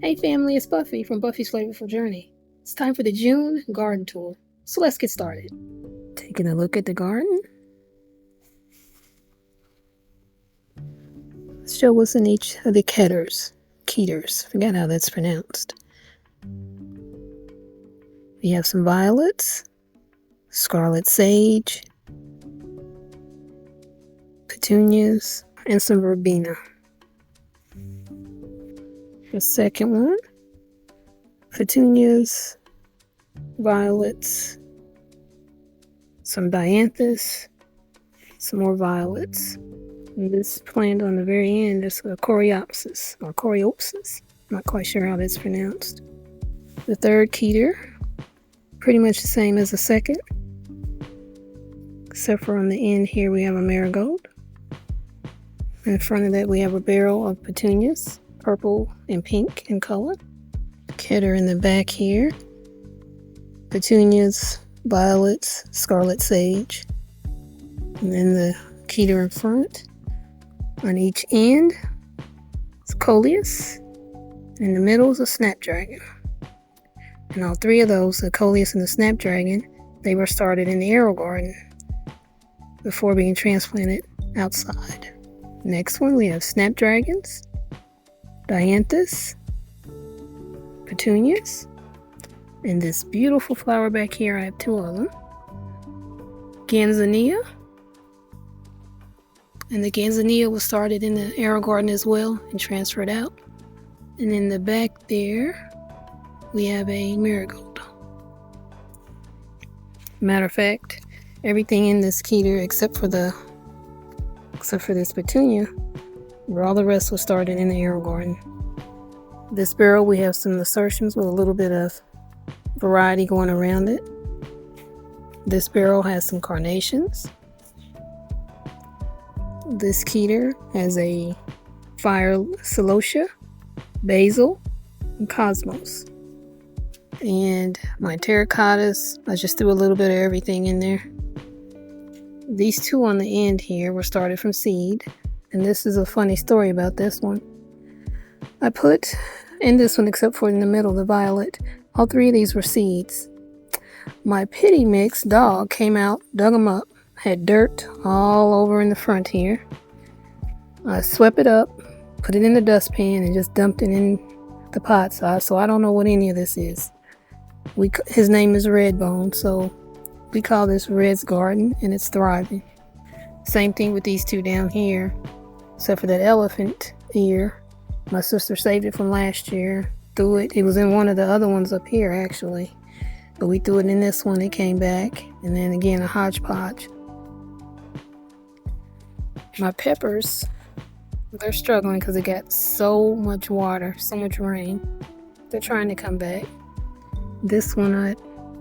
Hey family, it's Buffy from Buffy's Flavorful Journey. It's time for the June garden tour, so let's get started. Taking a look at the garden. Let's show what's in each of the ketters. Forget how that's pronounced. We have some violets, scarlet sage, petunias, and some verbena. The second one, petunias, violets, some dianthus, some more violets. And this plant on the very end is a coreopsis. Not quite sure how that's pronounced. The third keter, pretty much the same as the second, except for on the end here we have a marigold. In front of that we have a barrel of petunias, purple and pink in color. Keter in the back here, petunias, violets, scarlet sage, and then the keter in front. On each end, it's coleus. In the middle is a snapdragon. And all three of those, the coleus and the snapdragon, they were started in the arrow garden before being transplanted outside. Next one, we have snapdragons, dianthus, petunias, and this beautiful flower back here, I have two of them. Zinnia. And the Zinnia was started in the arrow garden as well and transferred out. And in the back there, we have a marigold. Matter of fact, everything in this keter except for this petunia, where all the rest was started in the arrow garden. This barrel, we have some nasturtiums with a little bit of variety going around it. This barrel has some carnations. This keter has a fire celosia, basil, and cosmos. And my terracottas, I just threw a little bit of everything in there. These two on the end here were started from seed. And this is a funny story about this one. I put in this one, except for in the middle, the violet, all three of these were seeds. My pity mix dog came out, dug them up, had dirt all over in the front here. I swept it up, put it in the dustpan, and just dumped it in the pot. So I don't know what any of this is. His name is Redbone, so we call this Red's Garden, and it's thriving. Same thing with these two down here, except for that elephant ear. My sister saved it from last year. Threw it. It was in one of the other ones up here, actually. But we threw it in this one. It came back. And then again, a hodgepodge. My peppers, they're struggling because it got so much water, so much rain. They're trying to come back. This one, I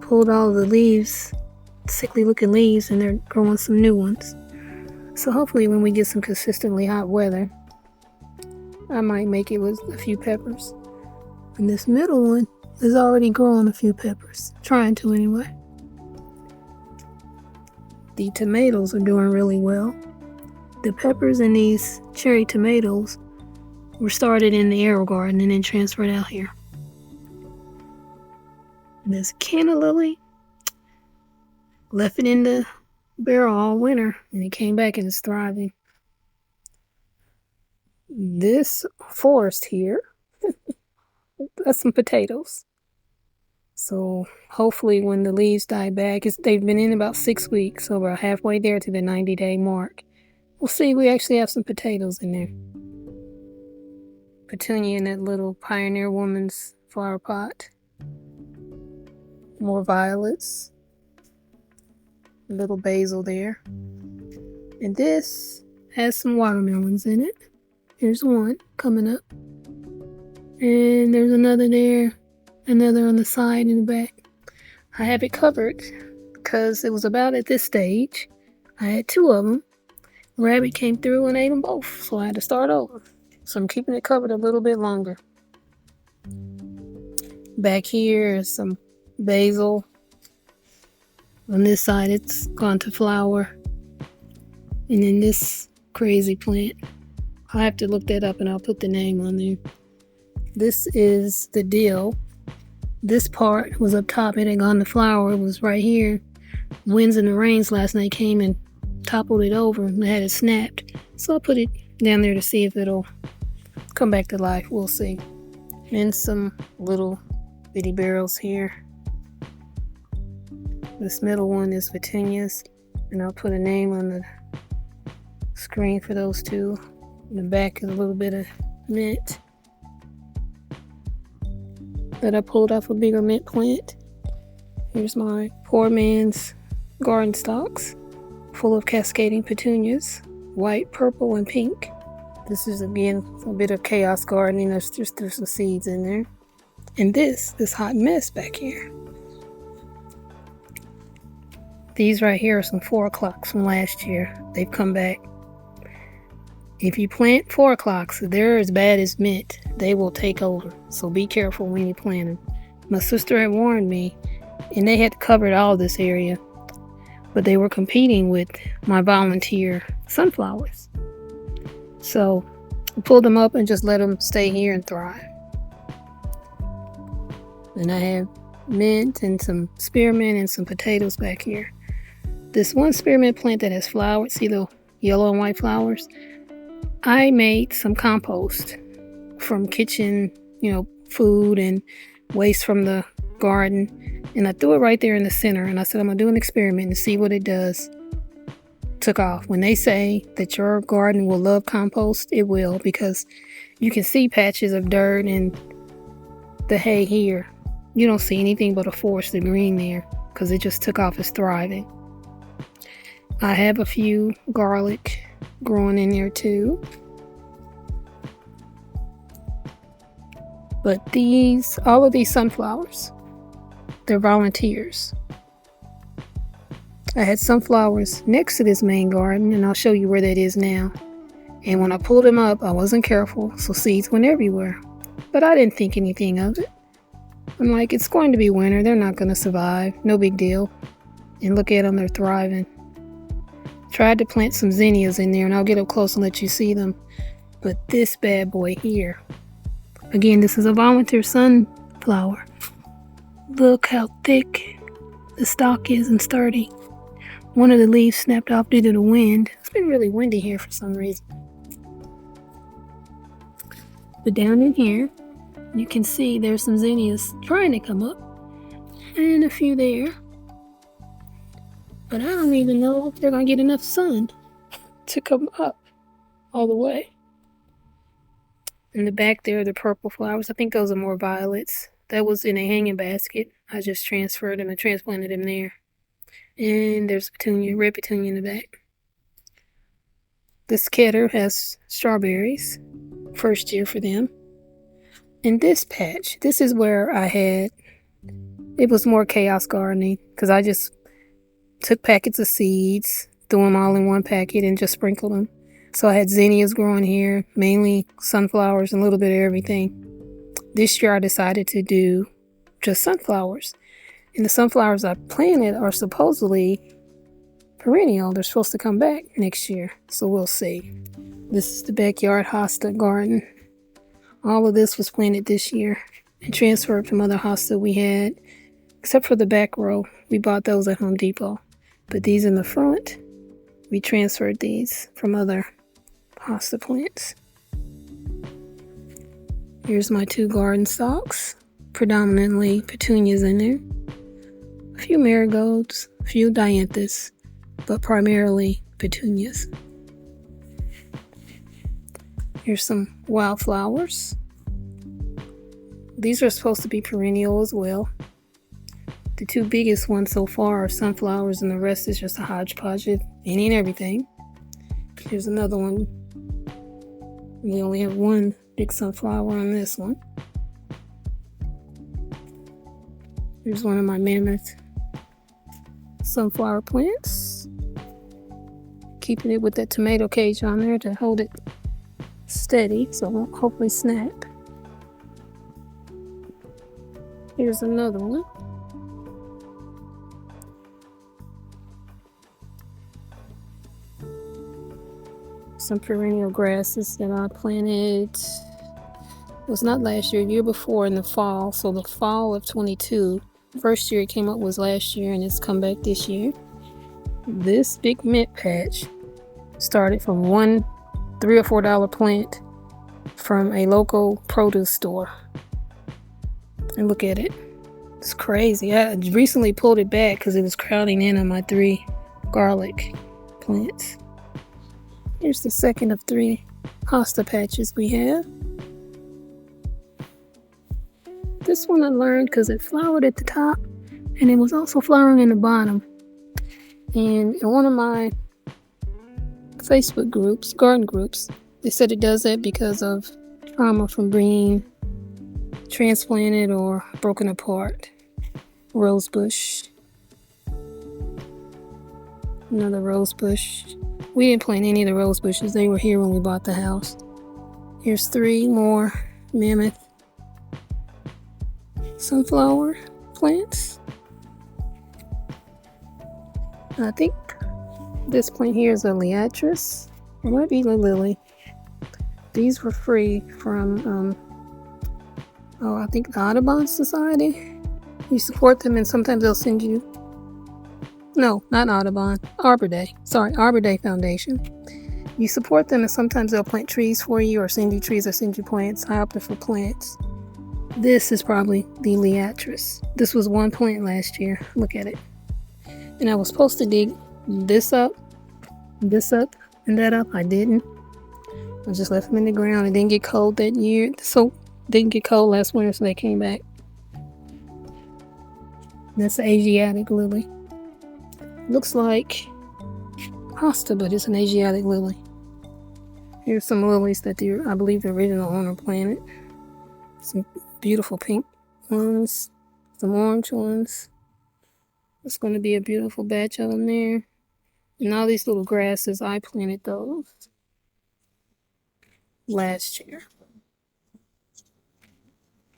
pulled all the leaves, sickly looking leaves, and they're growing some new ones. So hopefully when we get some consistently hot weather, I might make it with a few peppers. And this middle one is already growing a few peppers. Trying to anyway. The tomatoes are doing really well. The peppers and these cherry tomatoes were started in the arrow garden and then transferred out here. And this canna lily, left it in the barrel all winter and it came back and it's thriving. This forest here, that's some potatoes. So hopefully when the leaves die back, they've been in about 6 weeks, so we're halfway there to the 90-day mark. We'll see, we actually have some potatoes in there. Petunia in that little Pioneer Woman's flower pot. More violets. A little basil there. And this has some watermelons in it. Here's one coming up. And there's another there. Another on the side and the back. I have it covered because it was about at this stage. I had two of them. Rabbit came through and ate them both, so I had to start over. So I'm keeping it covered a little bit longer. Back here is some basil. On this side, it's gone to flower. And then this crazy plant, I'll have to look that up and I'll put the name on there. This is the dill. This part was up top. It had gone to flower. It was right here. Winds and the rains last night came and toppled it over and had it snapped. So I put it down there to see if it'll come back to life. We'll see. And some little bitty barrels here. This middle one is petunias, and I'll put a name on the screen for those two. In the back is a little bit of mint that I pulled off a bigger mint plant. Here's my poor man's garden stalks, full of cascading petunias, white, purple, and pink. This is again a bit of chaos gardening. There's some seeds in there. And this hot mess back here. These right here are some 4 o'clocks from last year. They've come back. If you plant 4 o'clocks, they're as bad as mint. They will take over. So be careful when you plant them. My sister had warned me, and they had covered all this area, but they were competing with my volunteer sunflowers. So I pulled them up and just let them stay here and thrive. And I have mint and some spearmint and some potatoes back here. This one spearmint plant that has flowers, see the yellow and white flowers? I made some compost from kitchen, food and waste from the garden. And I threw it right there in the center. And I said, I'm going to do an experiment and see what it does. Took off. When they say that your garden will love compost, it will, because you can see patches of dirt and the hay here. You don't see anything but a forest of green there because it just took off. It's thriving. I have a few garlic growing in there too. But all of these sunflowers, they're volunteers. I had sunflowers next to this main garden, and I'll show you where that is now. And when I pulled them up, I wasn't careful, so seeds went everywhere. But I didn't think anything of it. I'm like, it's going to be winter. They're not going to survive. No big deal. And look at them, they're thriving. Tried to plant some zinnias in there, and I'll get up close and let you see them. But this bad boy here, again, this is a volunteer sunflower. Look how thick the stalk is and sturdy. One of the leaves snapped off due to the wind. It's been really windy here for some reason. But down in here, you can see there's some zinnias trying to come up. And a few there. But I don't even know if they're going to get enough sun to come up all the way. In the back there, the purple flowers, I think those are more violets. That was in a hanging basket. I just transferred them and transplanted them there. And there's petunia, red petunia in the back. This Ketter has strawberries. First year for them. And this patch, this is where it was more chaos gardening because I just took packets of seeds, threw them all in one packet and just sprinkled them. So I had zinnias growing here, mainly sunflowers and a little bit of everything. This year I decided to do just sunflowers. And the sunflowers I planted are supposedly perennial. They're supposed to come back next year, so we'll see. This is the backyard hosta garden. All of this was planted this year and transferred from other hosta we had, except for the back row. We bought those at Home Depot. But these in the front, we transferred these from other hosta plants. Here's my 2 garden stalks, predominantly petunias in there. A few marigolds, a few dianthus, but primarily petunias. Here's some wildflowers. These are supposed to be perennial as well. The 2 biggest ones so far are sunflowers, and the rest is just a hodgepodge of any and everything. Here's another one. We only have 1 big sunflower on this one. Here's one of my Mammoth sunflower plants. Keeping it with that tomato cage on there to hold it steady so it won't hopefully snap. Here's another one. Some perennial grasses that I planted was not last year, year before in the fall. So the fall of 22, first year it came up was last year, and it's come back this year. This big mint patch started from $3 or $4 plant from a local produce store. And look at it. It's crazy. I recently pulled it back because it was crowding in on my 3 garlic plants. Here's the second of 3 hosta patches we have. This one I learned because it flowered at the top and it was also flowering in the bottom. And in one of my Facebook groups, garden groups, they said it does that because of trauma from being transplanted or broken apart. Rose bush. Another rose bush. We didn't plant any of the rose bushes. They were here when we bought the house. Here's 3 more mammoth sunflower plants. I think this plant here is a liatris. It might be a lily. These were free from, I think the Audubon Society. You support them and sometimes they'll send you, no, not Audubon, Arbor Day. Sorry, Arbor Day Foundation. You support them and sometimes they'll plant trees for you or send you trees or send you plants. I opted for plants. This is probably the liatris. This was 1 plant last year. Look at it. And I was supposed to dig this up, and that up. I didn't. I just left them in the ground. It didn't get cold that year. So didn't get cold last winter, so they came back. That's the Asiatic lily. Looks like hosta, but it's an Asiatic lily. Here's some lilies that I believe the original owner planted. Some beautiful pink ones, some orange ones. It's going to be a beautiful batch of them there. And all these little grasses, I planted those last year.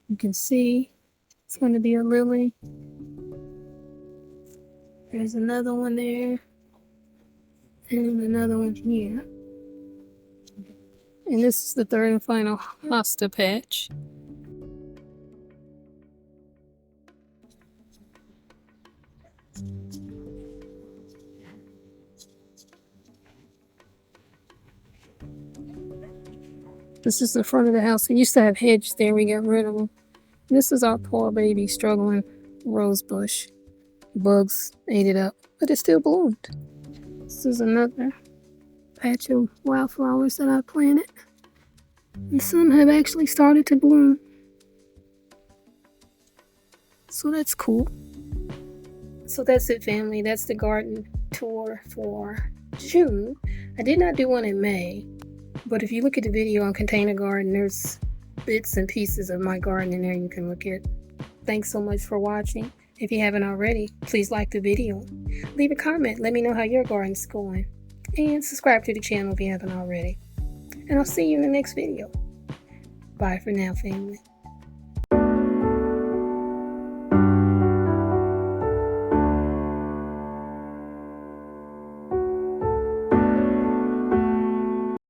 You can see it's going to be a lily. There's another one there. And another one here. And this is the 3rd and final hosta patch. This is the front of the house. It used to have hedges there. We got rid of them. This is our poor baby struggling rose bush. Bugs ate it up, but it still bloomed. This is another patch of wildflowers that I planted. And some have actually started to bloom. So that's cool. So that's it, family. That's the garden tour for June. I did not do one in May. But if you look at the video on Container Garden, there's bits and pieces of my garden in there you can look at. Thanks so much for watching. If you haven't already, please like the video. Leave a comment. Let me know how your garden's going. And subscribe to the channel if you haven't already. And I'll see you in the next video. Bye for now, family.